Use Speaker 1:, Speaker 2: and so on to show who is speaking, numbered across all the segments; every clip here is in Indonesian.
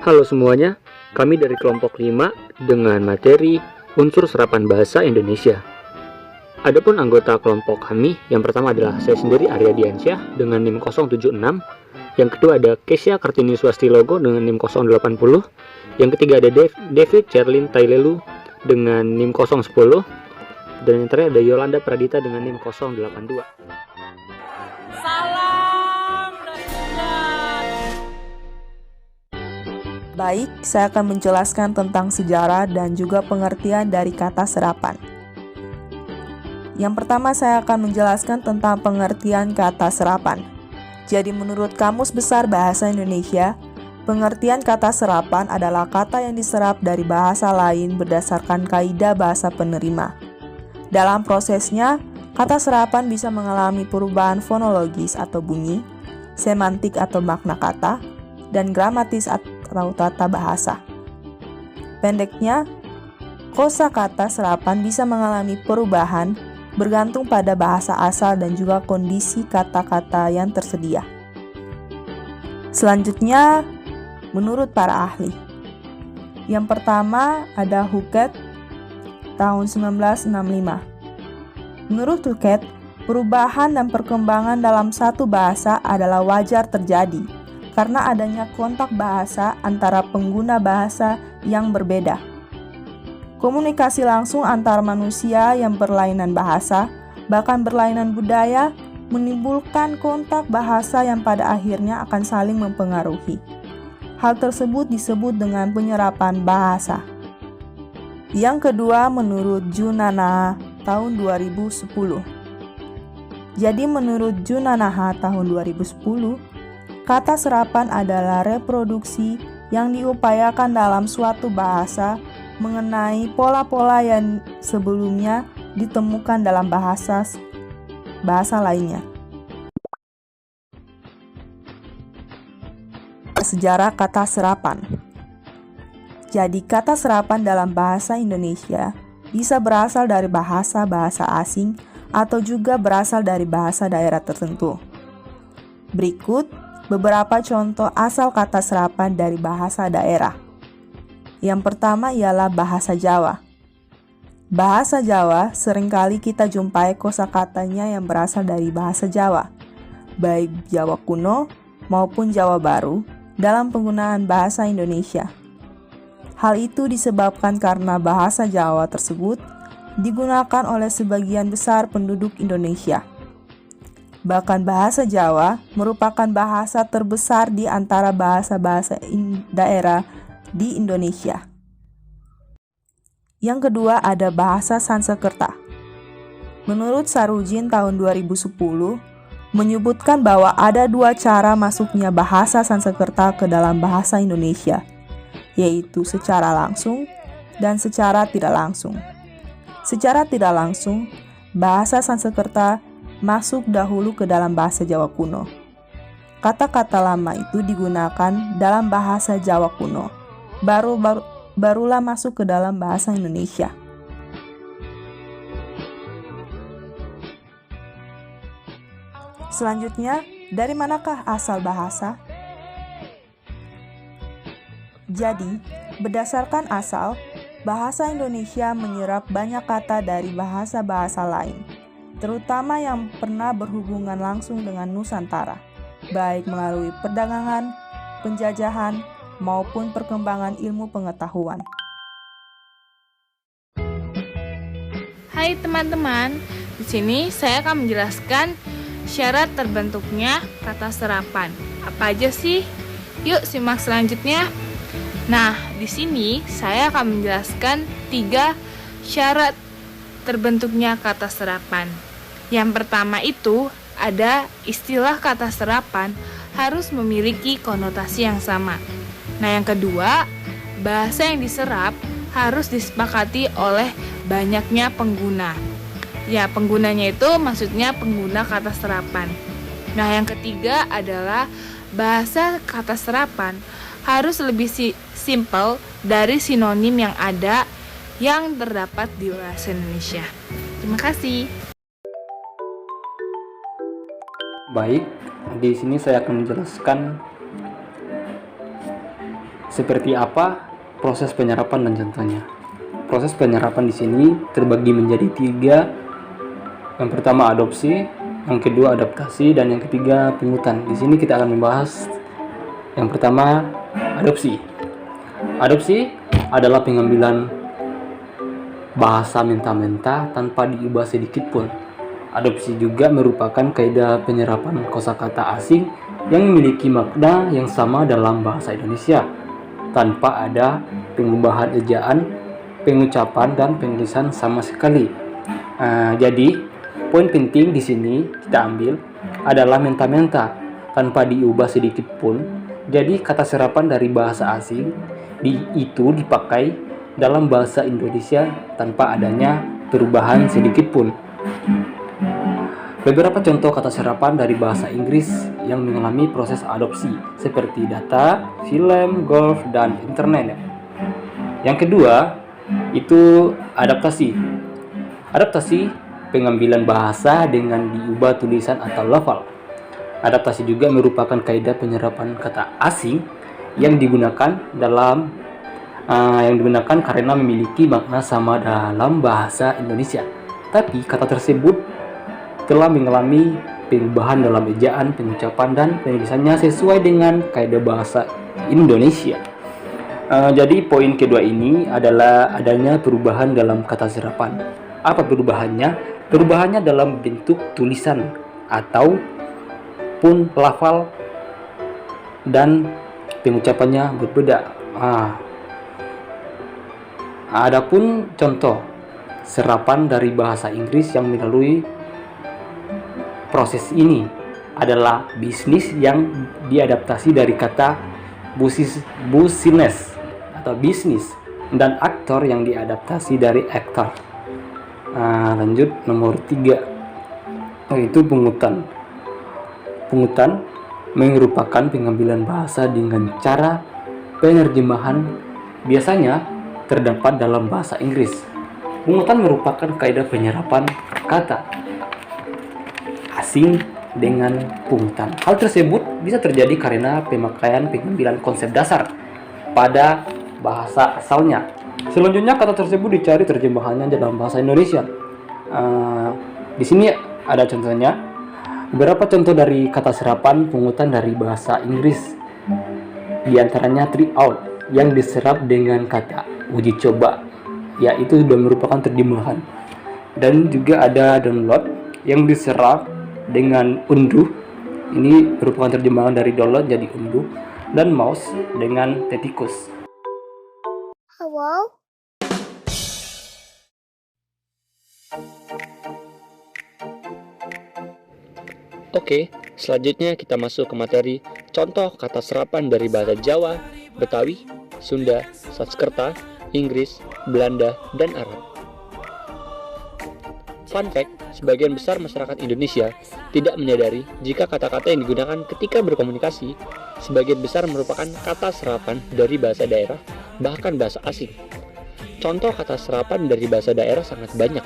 Speaker 1: Halo semuanya, kami dari kelompok 5 dengan materi unsur serapan bahasa Indonesia. Adapun anggota kelompok kami, yang pertama adalah saya sendiri Arya Diansyah dengan NIM 076, yang kedua ada Kesya Kartini Swastilogo dengan NIM 080, yang ketiga ada David Cherlin Tailelu dengan NIM 010, dan yang terakhir ada Yolanda Pradita dengan NIM 082.
Speaker 2: Baik, saya akan menjelaskan tentang sejarah dan juga pengertian dari kata serapan. Yang pertama, saya akan menjelaskan tentang pengertian kata serapan. Jadi, menurut Kamus Besar Bahasa Indonesia, pengertian kata serapan adalah kata yang diserap dari bahasa lain berdasarkan kaidah bahasa penerima. Dalam prosesnya, kata serapan bisa mengalami perubahan fonologis atau bunyi, semantik atau makna kata, dan gramatis atau tata bahasa. Pendeknya, kosakata serapan bisa mengalami perubahan bergantung pada bahasa asal dan juga kondisi kata-kata yang tersedia. Selanjutnya, menurut para ahli. Yang pertama ada Huket tahun 1965. Menurut Huket, perubahan dan perkembangan dalam satu bahasa adalah wajar terjadi karena adanya kontak bahasa antara pengguna bahasa yang berbeda. Komunikasi langsung antar manusia yang berlainan bahasa, bahkan berlainan budaya, menimbulkan kontak bahasa yang pada akhirnya akan saling mempengaruhi. Hal tersebut disebut dengan penyerapan bahasa. Yang kedua, menurut Junanaha tahun 2010. Jadi menurut Junanaha tahun 2010, kata serapan adalah reproduksi yang diupayakan dalam suatu bahasa mengenai pola-pola yang sebelumnya ditemukan dalam bahasa lainnya. Sejarah kata serapan. Jadi kata serapan dalam bahasa Indonesia bisa berasal dari bahasa-bahasa asing atau juga berasal dari bahasa daerah tertentu. Berikut beberapa contoh asal kata serapan dari bahasa daerah. Yang pertama ialah bahasa Jawa. Bahasa Jawa seringkali kita jumpai kosakatanya yang berasal dari bahasa Jawa, baik Jawa kuno maupun Jawa baru dalam penggunaan bahasa Indonesia. Hal itu disebabkan karena bahasa Jawa tersebut digunakan oleh sebagian besar penduduk Indonesia. Bahkan bahasa Jawa merupakan bahasa terbesar di antara bahasa-bahasa daerah di Indonesia. Yang kedua ada bahasa Sanskerta. Menurut Sarujin tahun 2010, menyebutkan bahwa ada dua cara masuknya bahasa Sanskerta ke dalam bahasa Indonesia, yaitu secara langsung dan secara tidak langsung. Secara tidak langsung, bahasa Sanskerta masuk dahulu ke dalam bahasa Jawa kuno. Kata-kata lama itu digunakan dalam bahasa Jawa kuno, barulah masuk ke dalam bahasa Indonesia. Selanjutnya, dari manakah asal bahasa? Jadi, berdasarkan asal, bahasa Indonesia menyerap banyak kata dari bahasa-bahasa lain, terutama yang pernah berhubungan langsung dengan Nusantara, baik melalui perdagangan, penjajahan, maupun perkembangan ilmu pengetahuan.
Speaker 3: Hai teman-teman, di sini saya akan menjelaskan syarat terbentuknya kata serapan. Apa aja sih? Yuk simak selanjutnya. Nah, di sini saya akan menjelaskan 3 syarat terbentuknya kata serapan. Yang pertama itu ada istilah kata serapan harus memiliki konotasi yang sama. Nah, yang kedua, bahasa yang diserap harus disepakati oleh banyaknya pengguna. Ya, penggunanya itu maksudnya pengguna kata serapan. Nah, yang ketiga adalah bahasa kata serapan harus lebih simpel dari sinonim yang ada yang terdapat di bahasa Indonesia. Terima kasih.
Speaker 1: Baik, di sini saya akan menjelaskan Seperti apa proses penyerapan dan contohnya? Proses penyerapan di sini terbagi menjadi 3. Yang pertama adopsi, yang kedua adaptasi, dan yang ketiga pungutan. Di sini kita akan membahas yang pertama adopsi. Adopsi adalah pengambilan bahasa mentah-mentah tanpa diubah sedikit pun. Adopsi juga merupakan kaidah penyerapan kosakata asing yang memiliki makna yang sama dalam bahasa Indonesia tanpa ada pengubahan ejaan, pengucapan, dan penulisan sama sekali. Jadi poin penting di sini kita ambil adalah mentah-mentah tanpa diubah sedikit pun. Jadi kata serapan dari bahasa asing itu dipakai dalam bahasa Indonesia tanpa adanya perubahan sedikit pun. Beberapa contoh kata serapan dari bahasa Inggris yang mengalami proses adopsi seperti data, film, golf, dan internet. Yang kedua itu adaptasi. Adaptasi pengambilan bahasa dengan diubah tulisan atau lafal. Adaptasi juga merupakan kaidah penyerapan kata asing yang digunakan karena memiliki makna sama dalam bahasa Indonesia. Tapi kata tersebut telah mengalami perubahan dalam ejaan, pengucapan, dan penulisannya sesuai dengan kaidah bahasa Indonesia. Jadi poin kedua ini adalah adanya perubahan dalam kata serapan. Apa perubahannya? Perubahannya dalam bentuk tulisan atau pun lafal dan pengucapannya berbeda. Adapun contoh serapan dari bahasa Inggris yang melalui proses ini adalah bisnis yang diadaptasi dari kata business atau bisnis, dan aktor yang diadaptasi dari aktor. Lanjut nomor 3, yaitu pungutan. Pungutan merupakan pengambilan bahasa dengan cara penerjemahan biasanya terdapat dalam bahasa Inggris. Pungutan merupakan kaidah penyerapan kata asing dengan pungutan. Hal tersebut bisa terjadi karena pemakaian pengambilan konsep dasar pada bahasa asalnya. Selanjutnya kata tersebut dicari terjemahannya dalam bahasa Indonesia. Di sini ada contohnya. Beberapa contoh dari kata serapan pungutan dari bahasa Inggris. Di antaranya try out yang diserap dengan kata uji coba, yaitu sudah merupakan terjemahan. Dan juga ada download yang diserap dengan unduh, ini merupakan terjemahan dari download jadi unduh, dan mouse dengan tetikus.
Speaker 4: Hello?
Speaker 1: Oke, selanjutnya kita masuk ke materi contoh kata serapan dari bahasa Jawa, Betawi, Sunda, Sanskerta, Inggris, Belanda, dan Arab. Fun fact, sebagian besar masyarakat Indonesia tidak menyadari jika kata-kata yang digunakan ketika berkomunikasi sebagian besar merupakan kata serapan dari bahasa daerah, bahkan bahasa asing. Contoh kata serapan dari bahasa daerah sangat banyak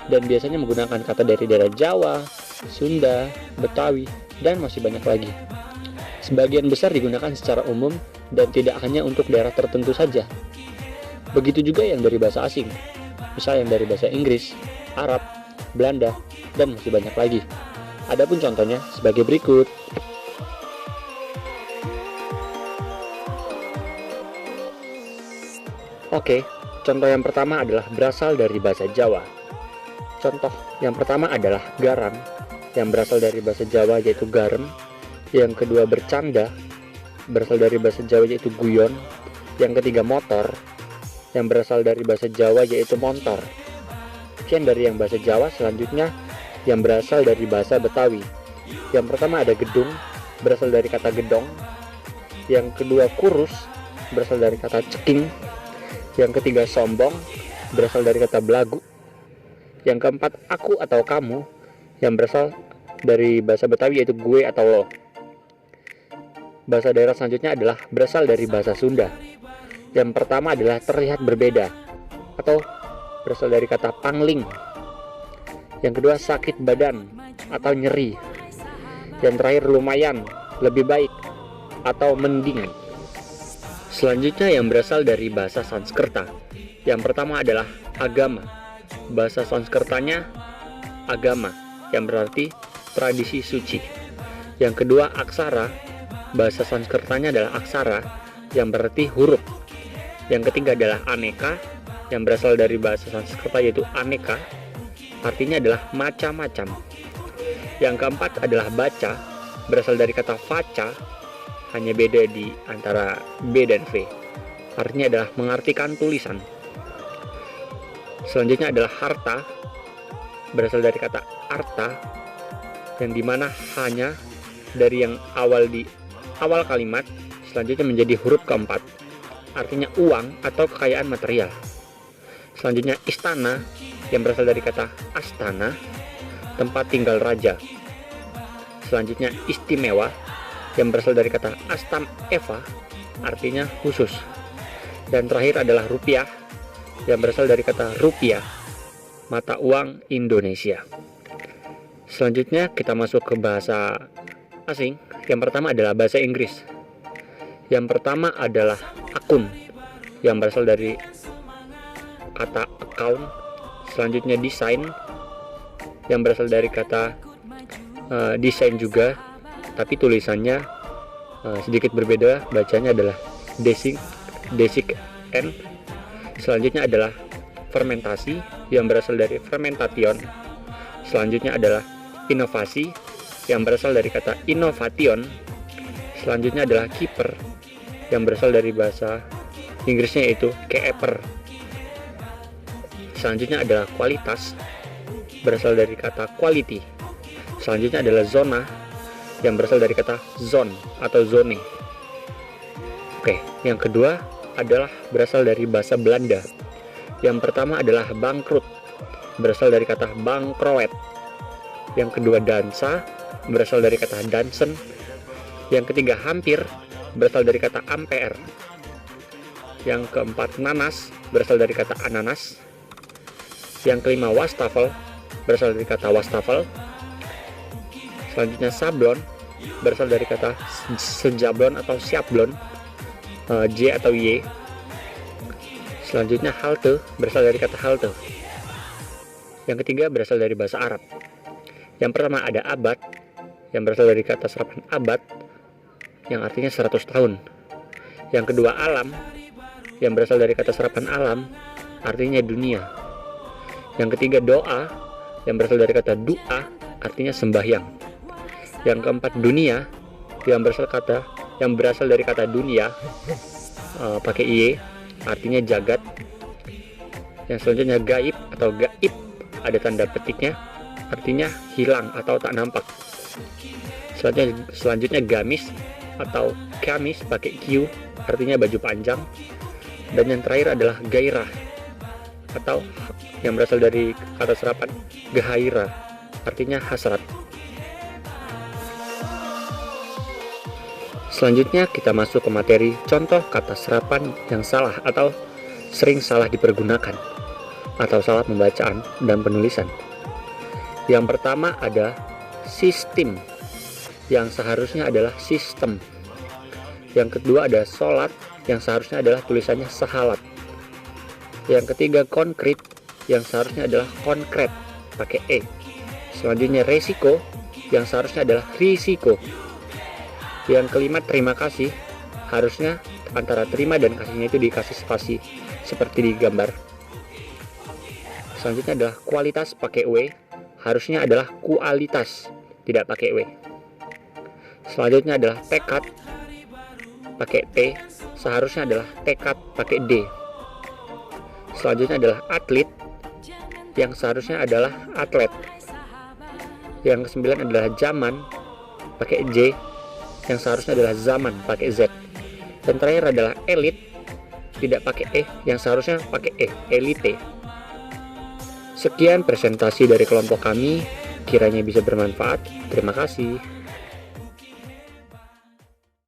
Speaker 1: dan biasanya menggunakan kata dari daerah Jawa, Sunda, Betawi, dan masih banyak lagi. Sebagian besar digunakan secara umum dan tidak hanya untuk daerah tertentu saja. Begitu juga yang dari bahasa asing, misal yang dari bahasa Inggris, Arab, Belanda, dan masih banyak lagi. Adapun contohnya sebagai berikut. Oke, contoh yang pertama adalah berasal dari bahasa Jawa. Contoh yang pertama adalah garam, yang berasal dari bahasa Jawa yaitu garam. Yang kedua bercanda, berasal dari bahasa Jawa yaitu guyon. Yang ketiga motor, yang berasal dari bahasa Jawa yaitu montor. Sekian dari yang bahasa Jawa. Selanjutnya yang berasal dari bahasa Betawi. Yang pertama ada gedung, berasal dari kata gedong. Yang kedua kurus, berasal dari kata ceking. Yang ketiga sombong, berasal dari kata belagu. Yang keempat aku atau kamu, yang berasal dari bahasa Betawi yaitu gue atau lo. Bahasa daerah selanjutnya adalah berasal dari bahasa Sunda. Yang pertama adalah terlihat berbeda atau berasal dari kata pangling. Yang kedua sakit badan atau nyeri. Yang terakhir lumayan, lebih baik atau mending. Selanjutnya yang berasal dari bahasa Sanskerta. Yang pertama adalah agama. Bahasa Sanskertanya agama, yang berarti tradisi suci. Yang kedua aksara. Bahasa Sanskertanya adalah aksara, yang berarti huruf. Yang ketiga adalah aneka, yang berasal dari bahasa Sanskerta yaitu aneka, artinya adalah macam-macam. Yang keempat adalah baca, berasal dari kata vaca, hanya beda di antara B dan V, artinya adalah mengartikan tulisan. Selanjutnya adalah harta, berasal dari kata arta, yang dimana hanya dari yang awal kalimat selanjutnya menjadi huruf keempat, artinya uang atau kekayaan material. Selanjutnya istana, yang berasal dari kata astana, tempat tinggal raja. Selanjutnya istimewa, yang berasal dari kata astam eva, artinya khusus. Dan terakhir adalah rupiah, yang berasal dari kata rupiah, mata uang Indonesia. Selanjutnya kita masuk ke bahasa asing. Yang pertama adalah bahasa Inggris. Yang pertama adalah akun, yang berasal dari kata account. Selanjutnya desain, yang berasal dari kata desain juga, tapi tulisannya sedikit berbeda, bacanya adalah desik n. Selanjutnya adalah fermentasi, yang berasal dari fermentation. Selanjutnya adalah inovasi, yang berasal dari kata innovation. Selanjutnya adalah keeper, yang berasal dari bahasa Inggrisnya yaitu keeper. Selanjutnya adalah kualitas, berasal dari kata quality. Selanjutnya adalah zona, yang berasal dari kata zone atau zone. Oke, yang kedua adalah berasal dari bahasa Belanda. Yang pertama adalah bangkrut, berasal dari kata bankroet. Yang kedua dansa, berasal dari kata dansen. Yang ketiga hampir, berasal dari kata ampere. Yang keempat nanas, berasal dari kata ananas. Yang kelima wastafel, berasal dari kata wastafel. Selanjutnya sablon, berasal dari kata sejablon atau siablon, J atau Y. Selanjutnya halte, berasal dari kata halte. Yang ketiga berasal dari bahasa Arab. Yang pertama ada abad, yang berasal dari kata serapan abad, yang artinya 100 tahun. Yang kedua alam, yang berasal dari kata serapan alam, artinya dunia. Yang ketiga doa, yang berasal dari kata du'a, artinya sembahyang. Yang keempat dunia, yang berasal dari kata dunia, pakai y, artinya jagat. Yang selanjutnya gaib atau gaib, ada tanda petiknya, artinya hilang atau tak nampak. Selanjutnya gamis atau kamis pakai q, artinya baju panjang. Dan yang terakhir adalah gairah, atau yang berasal dari kata serapan gahaira, artinya hasrat. Selanjutnya kita masuk ke materi contoh kata serapan yang salah atau sering salah dipergunakan atau salah pembacaan dan penulisan. Yang pertama ada sistem, yang seharusnya adalah sistem. Yang kedua ada sholat, yang seharusnya adalah tulisannya sahalat. Yang ketiga konkret, yang seharusnya adalah konkret, pakai e. Selanjutnya resiko, yang seharusnya adalah risiko. Yang kelima terima kasih, harusnya antara terima dan kasihnya itu dikasih spasi seperti di gambar. Selanjutnya adalah kualitas pakai w, harusnya adalah kualitas, tidak pakai w. Selanjutnya adalah tekad pakai t, seharusnya adalah tekad pakai d. Selanjutnya adalah atlet, yang seharusnya adalah atlet. Yang kesembilan adalah zaman pakai j, yang seharusnya adalah zaman pakai z. Dan terakhir adalah elit, tidak pakai e, yang seharusnya pakai e, elite. Sekian presentasi dari kelompok kami, kiranya bisa bermanfaat. Terima kasih.